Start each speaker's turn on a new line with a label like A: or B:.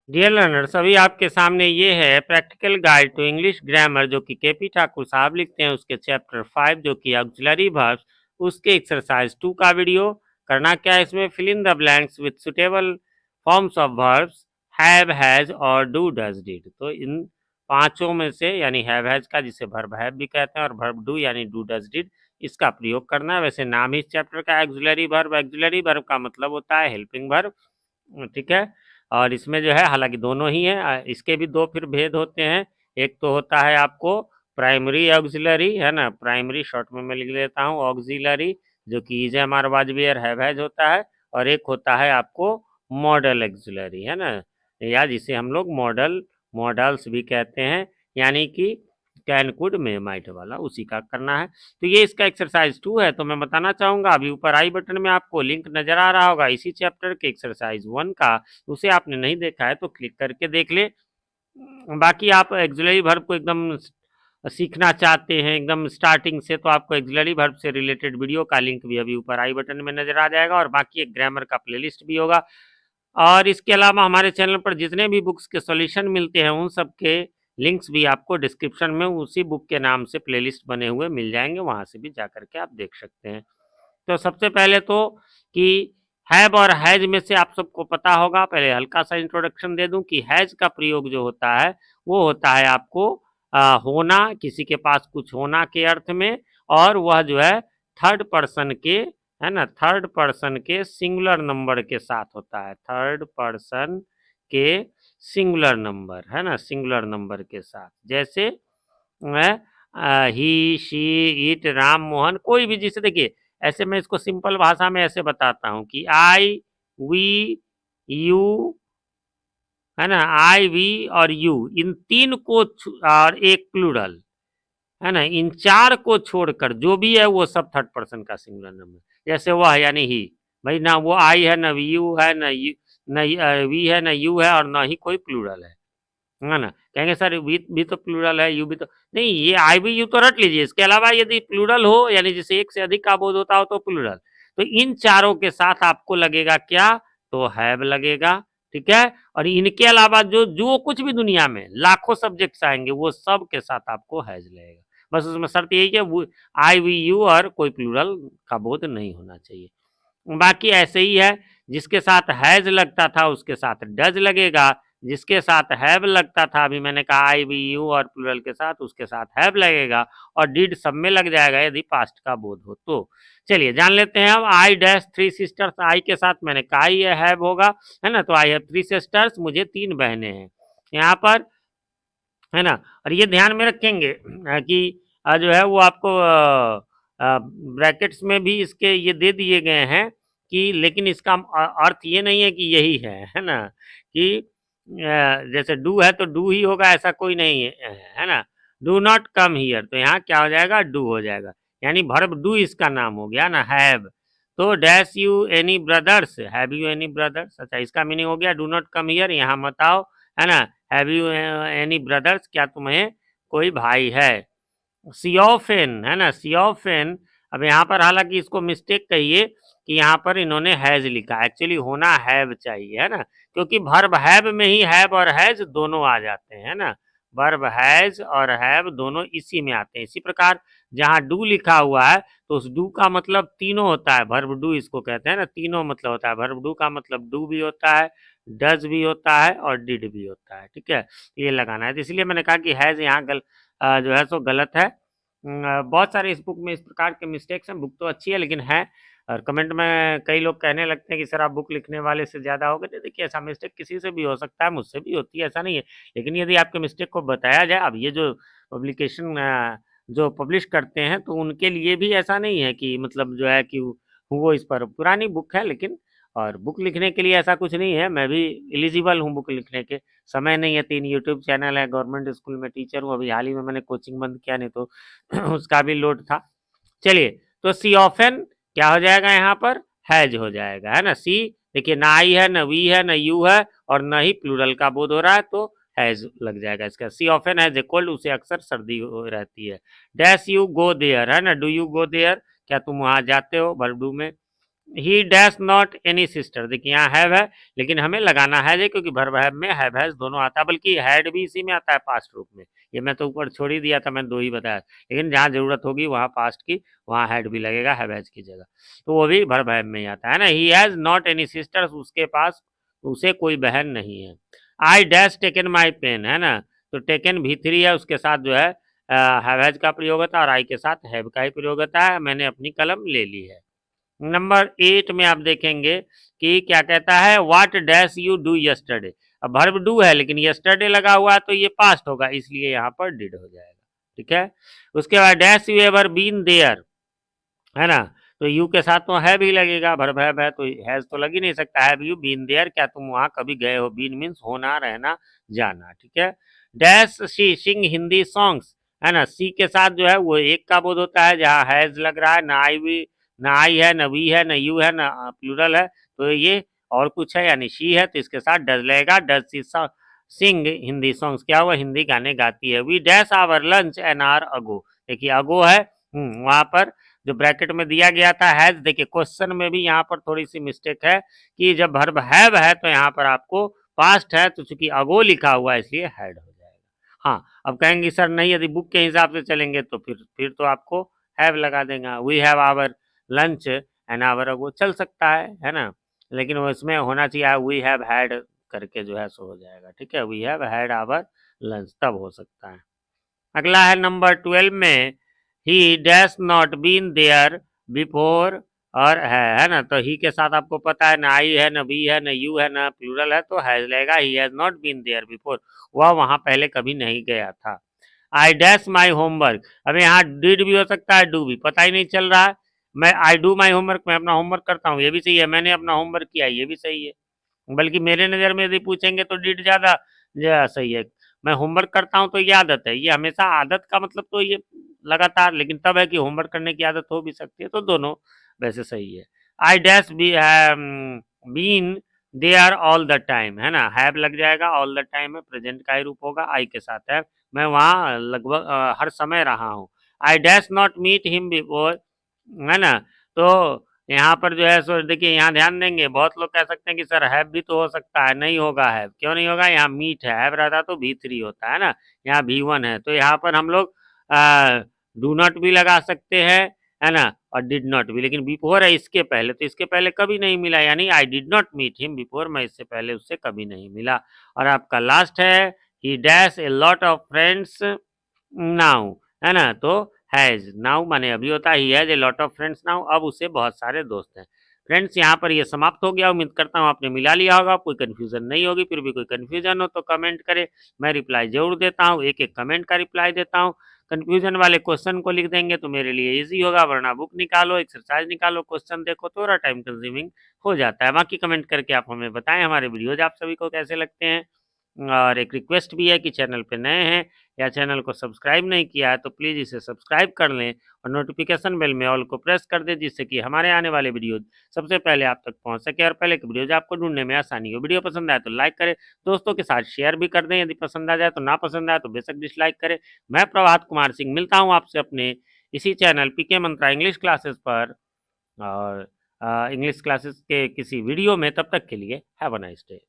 A: Dear learners, अभी आपके सामने ये है practical guide to English grammar जो कि केपी ठाकुर साहब लिखते हैं, उसके चैप्टर 5 जो कि ऑक्सिलरी वर्ब्स, उसके एक्सरसाइज 2 का वीडियो। करना क्या है इसमें, fill in the blanks with suitable forms of verbs have, has और डू, डज, डिड। तो इन पांचों में से यानी हैव हैज का, जिसे वर्ब हैव भी कहते हैं, और वर्ब डू यानी डू डज डिड, इसका प्रयोग करना है। वैसे नाम ही इस चैप्टर का ऑक्सिलरी वर्ब, ऑक्सिलरी वर्ब का मतलब होता है हेल्पिंग वर्ब, ठीक है। और इसमें जो है हालांकि दोनों ही हैं, इसके भी दो फिर भेद होते हैं। एक तो होता है आपको प्राइमरी ऑक्सिलरी, है ना, प्राइमरी शॉर्ट में मैं लिख लेता हूँ ऑक्सिलरी, जो कि is am are was were have has होता है। और एक होता है आपको मॉडल ऑक्सिलरी, है ना, या जिसे हम लोग मॉडल्स भी कहते हैं, यानी कि कैन कुड मे माइट वाला, उसी का करना है। तो ये इसका एक्सरसाइज 2 है। तो मैं बताना चाहूँगा, अभी ऊपर आई बटन में आपको लिंक नज़र आ रहा होगा इसी चैप्टर के एक्सरसाइज 1 का, उसे आपने नहीं देखा है तो क्लिक करके देख ले। बाकी आप एक्सिलरी वर्ब को एकदम सीखना चाहते हैं एकदम स्टार्टिंग से, तो आपको एक्सिलरी वर्ब से रिलेटेड वीडियो का लिंक भी अभी ऊपर आई बटन में नज़र आ जाएगा, और बाकी एक ग्रामर का प्लेलिस्ट भी होगा। और इसके अलावा हमारे चैनल पर जितने भी बुक्स के सॉल्यूशन मिलते हैं, उन सब के लिंक्स भी आपको डिस्क्रिप्शन में उसी बुक के नाम से प्लेलिस्ट बने हुए मिल जाएंगे, वहां से भी जा करके आप देख सकते हैं। तो सबसे पहले तो कि हैव और हैज में से आप सबको पता होगा, पहले हल्का सा इंट्रोडक्शन दे दूं कि हैज का प्रयोग जो होता है वो होता है आपको होना, किसी के पास कुछ होना के अर्थ में, और वह जो है थर्ड पर्सन के, है ना, थर्ड पर्सन के सिंगुलर नंबर के साथ होता है, थर्ड पर्सन के सिंगुलर नंबर, है ना, सिंगुलर नंबर के साथ। जैसे ही, शी, इट, राम, मोहन, कोई भी, जिसे देखिए ऐसे मैं इसको सिंपल भाषा में ऐसे बताता हूँ कि आई, वी, यू, है ना, आई, वी और यू, इन तीन को और एक प्लूरल, है ना, इन चार को छोड़कर जो भी है वो सब थर्ड पर्सन का सिंगुलर नंबर। जैसे वह यानी ही, भाई ना वो आई है, ना यू है, ना यू, न वी है, ना यू है, और ना ही कोई प्लूरल है ना। कहेंगे सर वी भी तो प्लूरल है, यू भी तो नहीं, ये आई भी यू तो रट लीजिए, इसके अलावा यदि प्लूरल हो यानी जैसे एक से अधिक का बोध होता हो तो प्लूरल। तो इन चारों के साथ आपको लगेगा क्या, तो हैव लगेगा, ठीक है। और इनके अलावा जो जो कुछ भी दुनिया में लाखों सब्जेक्ट्स आएंगे वो सब के साथ आपको हैज लगेगा। बस उसमें शर्त यही है आई वी यू और कोई प्लूरल का बोध नहीं होना चाहिए। बाकी ऐसे ही है, जिसके साथ हैज लगता था उसके साथ डज लगेगा, जिसके साथ हैव लगता था, अभी मैंने कहा आई वी यू और प्लूरल के साथ, उसके साथ हैव लगेगा, और डिड सब में लग जाएगा यदि पास्ट का बोध हो तो। चलिए जान लेते हैं अब, आई डैश थ्री सिस्टर्स, आई के साथ मैंने कहा ही है हैव होगा, है ना, तो आई हैव थ्री सिस्टर्स, मुझे 3 बहनें हैं यहाँ पर, है ना। और ये ध्यान में रखेंगे कि जो है वो आपको ब्रैकेट्स में भी इसके ये दे दिए गए हैं कि, लेकिन इसका अर्थ ये नहीं है कि यही है ना, कि जैसे डू है तो डू ही होगा ऐसा कोई नहीं है ना। डू नॉट कम हियर, तो यहाँ क्या हो जाएगा, डू हो जाएगा, यानी वर्ब डू इसका नाम हो गया ना, हैव। तो dash you any brothers, have you any brothers, अच्छा इसका मीनिंग हो गया डू नॉट कम हियर, यहाँ मत आओ, है ना। हैव यू एनी ब्रदर्स, क्या तुम्हें कोई भाई है। सी ऑफन, है ना, सी ऑफन, अब यहाँ पर हालांकि इसको मिस्टेक कहिए कि यहाँ पर इन्होंने हैज लिखा, एक्चुअली होना हैव चाहिए, है ना, क्योंकि वर्ब हैव में ही हैव और हैज दोनों आ जाते हैं, है ना, वर्ब हैज और हैव दोनों इसी में आते हैं। इसी प्रकार जहाँ डू लिखा हुआ है तो उस डू का मतलब तीनों होता है, वर्ब डू इसको कहते हैं ना, तीनों मतलब होता है, वर्ब डू का मतलब डू भी होता है, डज भी होता है और डिड भी होता है, ठीक है। ये लगाना है, तो इसलिए मैंने कहा कि हैज यहाँ जो है सो गलत है। बहुत सारे इस बुक में इस प्रकार के मिस्टेक्स हैं, बुक तो अच्छी है लेकिन है, और कमेंट में कई लोग कहने लगते हैं कि सर आप बुक लिखने वाले से ज़्यादा हो गए। तो देखिए ऐसा मिस्टेक किसी से भी हो सकता है, मुझसे भी होती है, ऐसा नहीं है, लेकिन यदि आपके मिस्टेक को बताया जाए, अब ये जो पब्लिकेशन जो पब्लिश करते हैं तो उनके लिए भी ऐसा नहीं है कि मतलब जो है कि वो इस पर पुरानी बुक है, लेकिन और बुक लिखने के लिए ऐसा कुछ नहीं है, मैं भी एलिजिबल हूँ बुक लिखने के, समय नहीं है, 3 यूट्यूब चैनल है, गवर्नमेंट स्कूल में टीचर हूँ, अभी हाल ही में मैंने कोचिंग बंद किया, नहीं तो उसका भी लोड था। चलिए, तो सी ऑफन क्या हो जाएगा यहाँ पर, हैज हो जाएगा, है ना। सी देखिए ना आई है, ना वी है, ना यू है, और ना ही प्लूरल का बोध हो रहा है, तो हैज लग जाएगा इसका। सी ऑफन हैज ए कोल्ड, उसे अक्सर सर्दी रहती है। डैश यू गो देयर, है ना, डू यू गो देयर, क्या तुम वहां जाते हो, वर्ब डू में। He dash not any sister, देखिए यहाँ हैव है लेकिन हमें लगाना है क्योंकि वर्ब हैव में हैव हैज दोनों आता है, बल्कि हैड भी इसी में आता है पास्ट रूप में। ये मैं तो ऊपर छोड़ ही दिया था, मैंने दो ही बताया, लेकिन जहाँ जरूरत होगी वहाँ पास्ट की वहाँ हैड भी लगेगा हैव हैज की जगह, तो वो भी वर्ब हैव में ही आता है ना। He has not any sisters, उसके पास उसे कोई बहन नहीं है। I dash taken my pen, है ना, तो टेकन भी थ्री है, उसके साथ जो है हैव हैज का प्रयोग होता है और आई के साथ हैव का ही प्रयोग होता है। मैंने अपनी कलम ले ली है। नंबर 8 में आप देखेंगे कि क्या कहता है, what dash you do yesterday. अब वर्ब डू है लेकिन यस्टरडे लगा हुआ है तो ये पास्ट होगा, इसलिए यहाँ पर डिड हो जाएगा, ठीक है। उसके बाद dash you ever been there, है ना, तो यू के साथ तो है भी लगेगा, वर्ब है तो हैज तो लग ही नहीं सकता। हैव यू बीन देयर, क्या तुम वहां कभी गए हो, बीन मीन्स होना, रहना, जाना, ठीक है। Dash she Singh Hindi songs, है ना, सी के साथ जो है वो एक का बोध होता है, जहाँ हैज लग रहा है, ना आई भी, ना आई है, ना वी है, ना यू है, ना प्लूरल है, तो ये और कुछ है यानी शी है, तो इसके साथ डज लगेगा। Does she sing Hindi songs, क्या हुआ, हिंदी गाने गाती है। We dash our lunch an hour ago, देखिए अगो है, वहां पर जो ब्रैकेट में दिया गया था हैज, देखिए क्वेश्चन में भी यहाँ पर थोड़ी सी मिस्टेक है कि जब वर्ब हैव है तो यहाँ पर आपको पास्ट है, तो चूंकि अगो लिखा हुआ है इसलिए हैड हो जाएगा। हाँ, अब कहेंगे सर नहीं, यदि बुक के हिसाब से चलेंगे तो फिर तो आपको हैव लगा देगा। We have our lunch and hour ago चल सकता है ना, लेकिन वो इसमें होना चाहिए वी हैव हैड करके जो है सो हो जाएगा, ठीक है। We have had our lunch तब हो सकता है। अगला है नंबर 12 में, he dash not been there before, और है ना, तो ही के साथ आपको पता है ना आई है, ना बी है, ना यू है, ना प्लूरल है, तो हैज लगेगा। He has not been there before, वह वहां पहले कभी नहीं गया था। आई डैश माई होमवर्क, अब यहाँ डिड भी हो सकता है, डू भी, पता ही नहीं चल रहा है। मैं आई डू माई होमवर्क, मैं अपना होमवर्क करता हूँ, ये भी सही है, मैंने अपना होमवर्क किया, ये भी सही है, बल्कि मेरे नज़र में यदि पूछेंगे तो डिड ज़्यादा सही है। मैं होमवर्क करता हूँ तो ये आदत है, ये हमेशा आदत का मतलब तो ये लगातार, लेकिन तब है कि होमवर्क करने की आदत हो भी सकती है, तो दोनों वैसे सही है। I dash be been there all the time, है ना, हैव लग जाएगा, ऑल द टाइम है, प्रेजेंट का ही रूप होगा, आई के साथ है, मैं वहाँ लगभग हर समय रहा हूँ। I dash not meet him before, है ना, तो यहाँ पर जो है सो देखिए, यहाँ ध्यान देंगे, बहुत लोग कह सकते हैं कि सर हैव भी तो हो सकता है, नहीं होगा, हैव क्यों नहीं होगा, यहाँ मीट है, हैव रहता तो भी थ्री होता है ना, यहाँ भी वन है, तो यहाँ पर हम लोग डू नॉट भी लगा सकते हैं, है ना, और डिड नॉट भी, लेकिन बिफोर है इसके पहले, तो इसके पहले कभी नहीं मिला, यानी I did not meet him before, मैं इससे पहले उससे कभी नहीं मिला। और आपका लास्ट है, ही dash a lot of friends now, है ना, तो हैज, नाउ माने अभी होता है, he has a lot of friends now, अब उसे बहुत सारे दोस्त हैं। फ्रेंड्स यहाँ पर ये समाप्त हो गया, उम्मीद करता हूँ आपने मिला लिया होगा, कोई कन्फ्यूजन नहीं होगी, फिर भी कोई कन्फ्यूजन हो तो कमेंट करें, मैं रिप्लाई जरूर देता हूँ, एक एक कमेंट का रिप्लाई देता हूँ। कन्फ्यूजन वाले क्वेश्चन को लिख देंगे तो मेरे लिए ईजी होगा, वरना बुक निकालो, एक्सरसाइज निकालो, क्वेश्चन देखो, थोड़ा टाइम कंज्यूमिंग हो जाता है। बाकी कमेंट करके आप हमें बताएं हमारे वीडियोज आप सभी को कैसे लगते हैं। और एक रिक्वेस्ट भी है कि चैनल पे नए हैं या चैनल को सब्सक्राइब नहीं किया है तो प्लीज़ इसे सब्सक्राइब कर लें और नोटिफिकेशन बेल में ऑल को प्रेस कर दें, जिससे कि हमारे आने वाले वीडियो सबसे पहले आप तक पहुंच सके और पहले के वीडियोज आपको ढूंढने में आसानी हो। वीडियो पसंद आए तो लाइक करें, दोस्तों के साथ शेयर भी कर दें, यदि पसंद आ जाए तो, ना पसंद आए तो बेशक डिसलाइक करें। मैं प्रभात कुमार सिंह मिलता हूँ आपसे अपने इसी चैनल पीके मंत्रा इंग्लिश क्लासेस पर, और इंग्लिश क्लासेस के किसी वीडियो में, तब तक के लिए हैव अ नाइस डे।